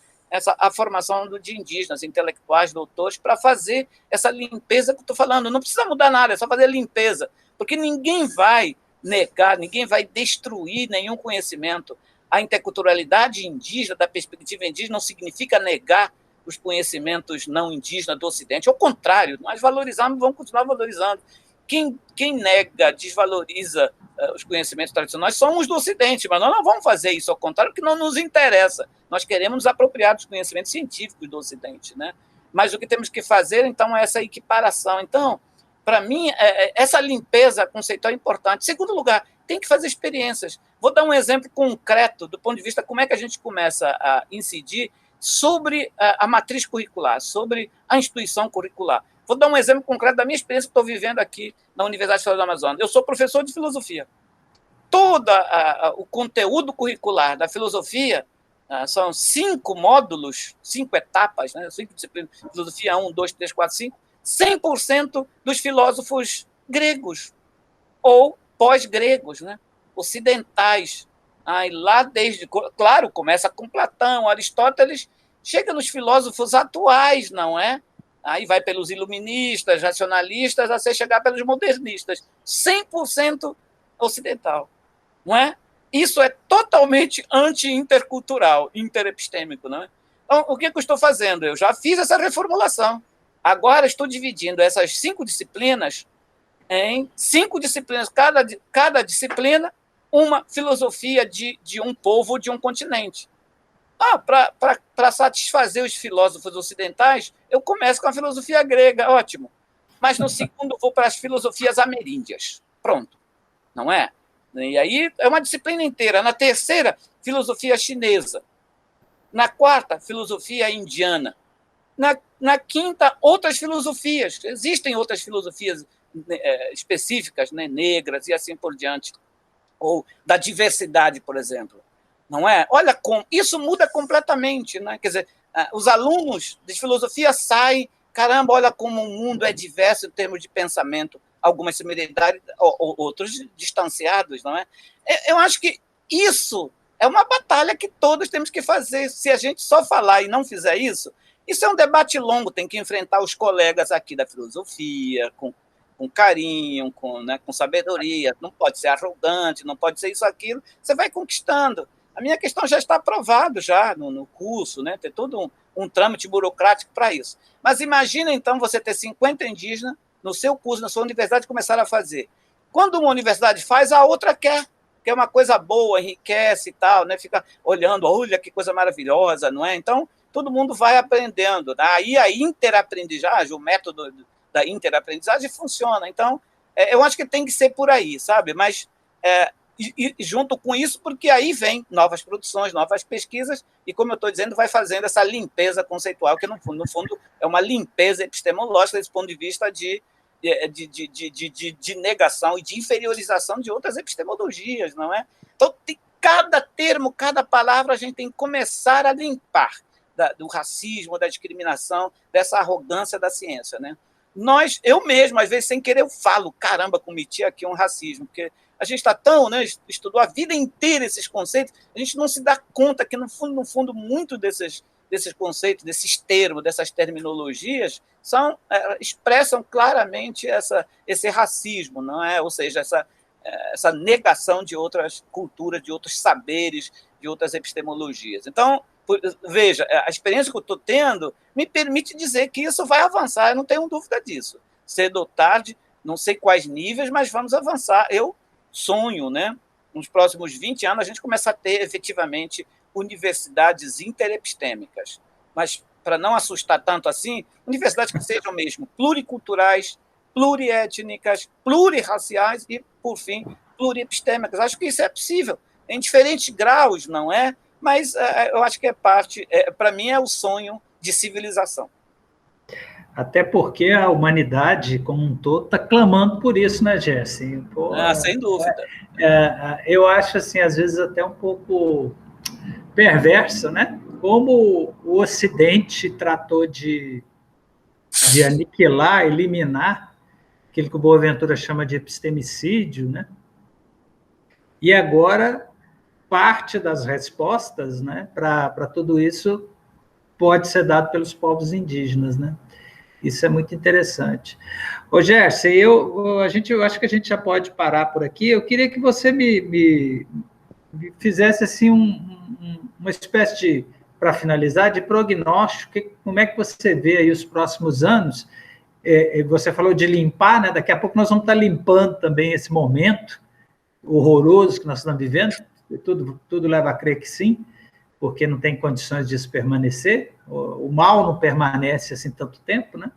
a formação de indígenas, intelectuais, doutores, para fazer essa limpeza que eu estou falando. Não precisa mudar nada, é só fazer limpeza, porque ninguém vai negar, ninguém vai destruir nenhum conhecimento. A interculturalidade indígena, da perspectiva indígena, não significa negar os conhecimentos não indígenas do Ocidente. Ao contrário, nós valorizamos, vamos continuar valorizando. Quem nega, desvaloriza os conhecimentos tradicionais somos do Ocidente, mas nós não vamos fazer isso, ao contrário, porque não nos interessa. Nós queremos nos apropriar dos conhecimentos científicos do Ocidente, né? Mas o que temos que fazer, então, é essa equiparação. Então, para mim, essa limpeza conceitual é importante. Em segundo lugar, tem que fazer experiências. Vou dar um exemplo concreto do ponto de vista como é que a gente começa a incidir sobre a matriz curricular, sobre a instituição curricular. Vou dar um exemplo concreto da minha experiência que estou vivendo aqui na Universidade Federal do Amazonas. Eu sou professor de filosofia. Todo o conteúdo curricular da filosofia são 5 módulos, 5 etapas, né? 5 disciplinas, filosofia 1, 2, 3, 4, 5, 100% dos filósofos gregos ou pós-gregos, né? Ocidentais. Aí lá desde, claro, começa com Platão, Aristóteles, chega nos filósofos atuais, não é? Aí vai pelos iluministas, racionalistas, até chegar pelos modernistas. 100% ocidental, não é? Isso é totalmente anti-intercultural, interepistêmico, não é? Então, o que eu estou fazendo? Eu já fiz essa reformulação. Agora estou dividindo essas 5 disciplinas em 5 disciplinas, cada disciplina uma filosofia de um povo ou de um continente. Para satisfazer os filósofos ocidentais, eu começo com a filosofia grega, ótimo. Mas no segundo vou para as filosofias ameríndias. Pronto, não é? E aí é uma disciplina inteira. Na terceira, filosofia chinesa. Na quarta, filosofia indiana. Na quinta, outras filosofias. Existem outras filosofias específicas, né, negras e assim por diante. Ou da diversidade, por exemplo. Não é? Olha como isso muda completamente, né? Quer dizer, os alunos de filosofia saem, caramba, olha como o mundo é diverso em termos de pensamento, algumas similaridades, outros distanciados, não é? Eu acho que isso é uma batalha que todos temos que fazer. Se a gente só falar e não fizer isso é um debate longo, tem que enfrentar os colegas aqui da filosofia, com carinho, com sabedoria, não pode ser arrogante, não pode ser isso, aquilo, você vai conquistando. A minha questão já está aprovado já no curso, né? Tem todo um trâmite burocrático para isso. Mas imagina, então, você ter 50 indígenas no seu curso, na sua universidade, começar a fazer. Quando uma universidade faz, a outra quer, que é uma coisa boa, enriquece e tal, né? Fica olhando, olha que coisa maravilhosa, não é? Então, todo mundo vai aprendendo. Aí a interaprendizagem, o método da interaprendizagem funciona. Então, eu acho que tem que ser por aí, sabe? Mas e junto com isso, porque aí vem novas produções, novas pesquisas, e, como eu estou dizendo, vai fazendo essa limpeza conceitual, que, no fundo, é uma limpeza epistemológica desse ponto de vista de de negação e de inferiorização de outras epistemologias, não é? Então, cada termo, cada palavra, a gente tem que começar a limpar do racismo, da discriminação, dessa arrogância da ciência, né? Eu mesmo, às vezes, sem querer, eu falo, caramba, cometi aqui um racismo, porque a gente está tão, né, estudou a vida inteira esses conceitos, a gente não se dá conta que, no fundo muito desses conceitos, desses termos, dessas terminologias, expressam claramente esse racismo, não é? Ou seja, essa negação de outras culturas, de outros saberes, de outras epistemologias. Então, veja, a experiência que eu estou tendo me permite dizer que isso vai avançar, eu não tenho dúvida disso. Cedo ou tarde, não sei quais níveis, mas vamos avançar. Eu sonho, né? Nos próximos 20 anos, a gente começa a ter, efetivamente, universidades interepistêmicas. Mas, para não assustar tanto assim, universidades que sejam mesmo pluriculturais, pluriétnicas, plurirraciais e, por fim, pluriepistêmicas. Acho que isso é possível, em diferentes graus, não é? Mas eu acho que é parte, para mim, é o sonho de civilização. Até porque a humanidade, como um todo, está clamando por isso, né, Jesse? Sem dúvida. Eu acho, assim, às vezes até um pouco perverso, né? Como o Ocidente tratou de aniquilar, eliminar aquilo que o Boaventura chama de epistemicídio, né? E agora parte das respostas, né, para tudo isso pode ser dado pelos povos indígenas, né? Isso é muito interessante. Ô, Gerson, eu acho que a gente já pode parar por aqui. Eu queria que você me fizesse assim uma espécie de, para finalizar, de prognóstico. Como é que você vê aí os próximos anos? Você falou de limpar, né? Daqui a pouco nós vamos estar limpando também esse momento horroroso que nós estamos vivendo. Tudo leva a crer que sim, porque não tem condições disso permanecer. O mal não permanece assim tanto tempo, né?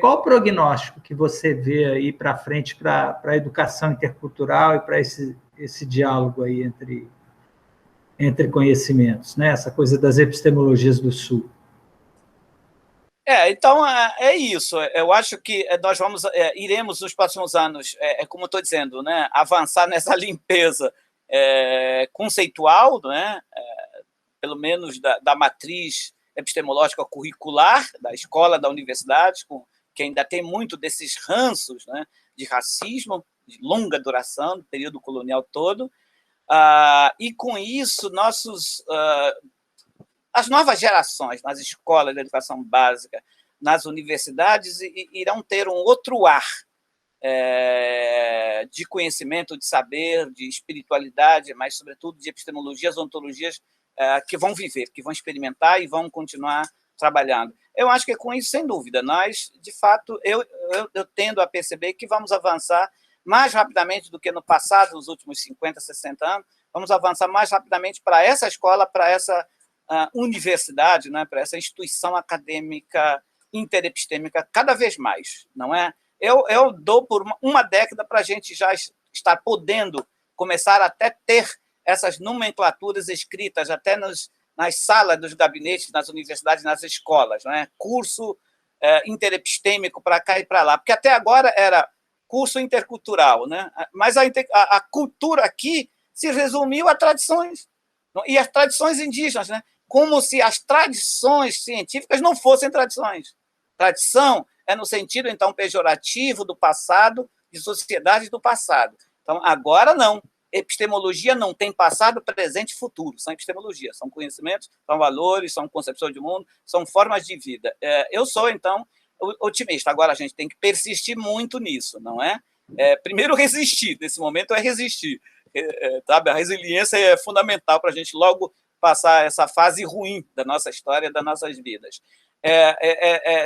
Qual o prognóstico que você vê aí para frente para a educação intercultural e para esse diálogo aí entre conhecimentos, né? Essa coisa das epistemologias do Sul? Então, é isso. Eu acho que nós iremos nos próximos anos, como eu estou dizendo, né, avançar nessa limpeza conceitual, né, pelo menos da matriz epistemológica curricular, da escola, da universidade, que ainda tem muito desses ranços, né, de racismo, de longa duração, do período colonial todo, e com isso as novas gerações nas escolas de educação básica, nas universidades, irão ter um outro ar de conhecimento, de saber, de espiritualidade, mas, sobretudo, de epistemologias, ontologias que vão viver, que vão experimentar e vão continuar trabalhando. Eu acho que com isso, sem dúvida, nós, de fato, eu tendo a perceber que vamos avançar mais rapidamente do que no passado, nos últimos 50, 60 anos, vamos avançar mais rapidamente para essa escola, para essa universidade, né, para essa instituição acadêmica interepistêmica cada vez mais, não é? Eu dou por uma década para a gente já estar podendo começar até ter essas nomenclaturas escritas até nas salas dos gabinetes, nas universidades, nas escolas, não é? Curso interepistêmico para cá e para lá, porque até agora era curso intercultural, né? Mas a cultura aqui se resumiu a tradições, e as tradições indígenas, né? Como se as tradições científicas não fossem tradições. Tradição é no sentido, então, pejorativo do passado, de sociedades do passado. Então, agora não. Epistemologia não tem passado, presente e futuro. São epistemologias, são conhecimentos, são valores, são concepções de mundo, são formas de vida. Eu sou, então, otimista. Agora, a gente tem que persistir muito nisso, não é? Primeiro, resistir. Nesse momento, é resistir. Sabe? A resiliência é fundamental para a gente logo passar essa fase ruim da nossa história, das nossas vidas.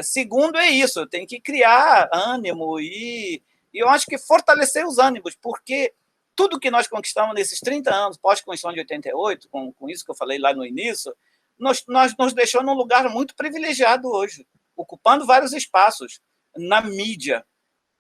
Segundo, é isso, tem que criar ânimo e eu acho que fortalecer os ânimos, porque tudo que nós conquistamos nesses 30 anos, pós-Constituição de 88, com isso que eu falei lá no início, nos deixou num lugar muito privilegiado hoje, ocupando vários espaços na mídia.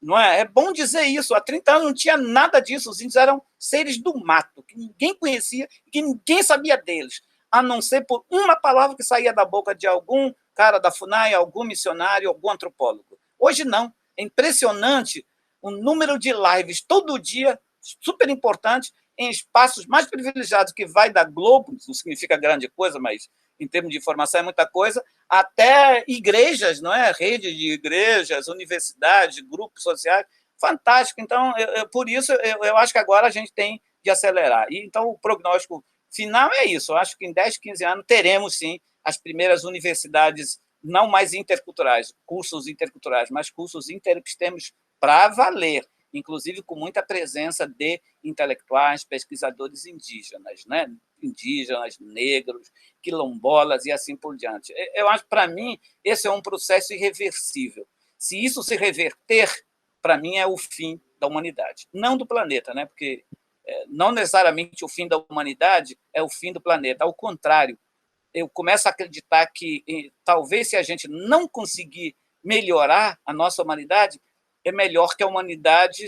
Não é? É bom dizer isso. Há 30 anos não tinha nada disso. Os índios eram seres do mato, que ninguém conhecia, que ninguém sabia deles, a não ser por uma palavra que saía da boca de algum cara da FUNAI, algum missionário, algum antropólogo. Hoje não. É impressionante o número de lives todo dia, super importante, em espaços mais privilegiados, que vai da Globo, não significa grande coisa, mas em termos de informação é muita coisa, até igrejas, não é? Rede de igrejas, universidades, grupos sociais, fantástico. Então, por isso, eu acho que agora a gente tem de acelerar. E, então, o prognóstico final é isso. Eu acho que em 10, 15 anos teremos, sim, as primeiras universidades, não mais interculturais, cursos interculturais, mas cursos interepistêmicos para valer, inclusive com muita presença de intelectuais, pesquisadores indígenas, né? Indígenas, negros, quilombolas e assim por diante. Eu acho, para mim, esse é um processo irreversível. Se isso se reverter, para mim, é o fim da humanidade. Não do planeta, né? Porque não necessariamente o fim da humanidade é o fim do planeta. Ao contrário, eu começo a acreditar que, talvez, se a gente não conseguir melhorar a nossa humanidade, é melhor que a humanidade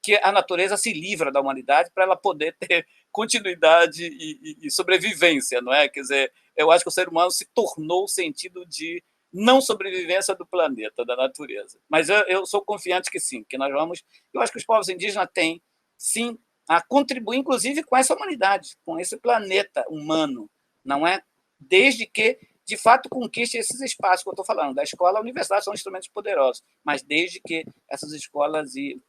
que a natureza se livra da humanidade para ela poder ter continuidade e sobrevivência, não é? Quer dizer, eu acho que o ser humano se tornou o sentido de não sobrevivência do planeta, da natureza. Mas eu sou confiante que sim, que nós vamos... Eu acho que os povos indígenas têm, sim, a contribuir, inclusive, com essa humanidade, com esse planeta humano, não é? Desde que, de fato, conquiste esses espaços que eu estou falando. Da escola à universidade são instrumentos poderosos, mas desde que essas escolas e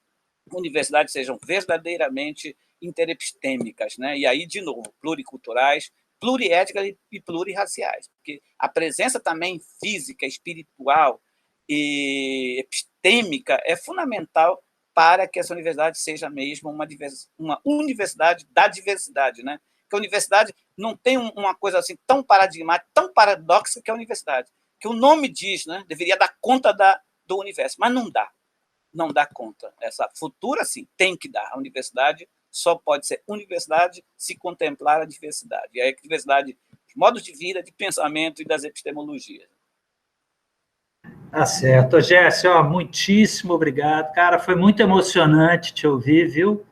universidades sejam verdadeiramente interepistêmicas, né? E aí, de novo, pluriculturais, pluriétnicas e plurirraciais, porque a presença também física, espiritual e epistêmica é fundamental para que essa universidade seja mesmo uma universidade da diversidade, né? Porque a universidade não tem uma coisa assim tão paradigmática, tão paradoxa que é a universidade, que o nome diz, né? Deveria dar conta do universo, mas não dá. Não dá conta. Essa futura, sim, tem que dar. A universidade só pode ser universidade se contemplar a diversidade. E aí a diversidade de modos de vida, de pensamento e das epistemologias. Tá certo. Jéssica, muitíssimo obrigado. Cara, foi muito emocionante te ouvir, viu?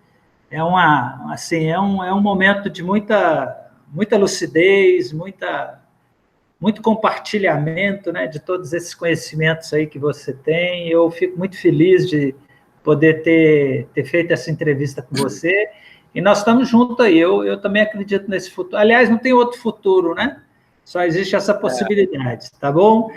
É um momento de muita lucidez, muito compartilhamento, né, de todos esses conhecimentos aí que você tem. Eu fico muito feliz de poder ter feito essa entrevista com você. E nós estamos juntos aí. Eu também acredito nesse futuro. Aliás, não tem outro futuro, né? Só existe essa possibilidade, tá bom?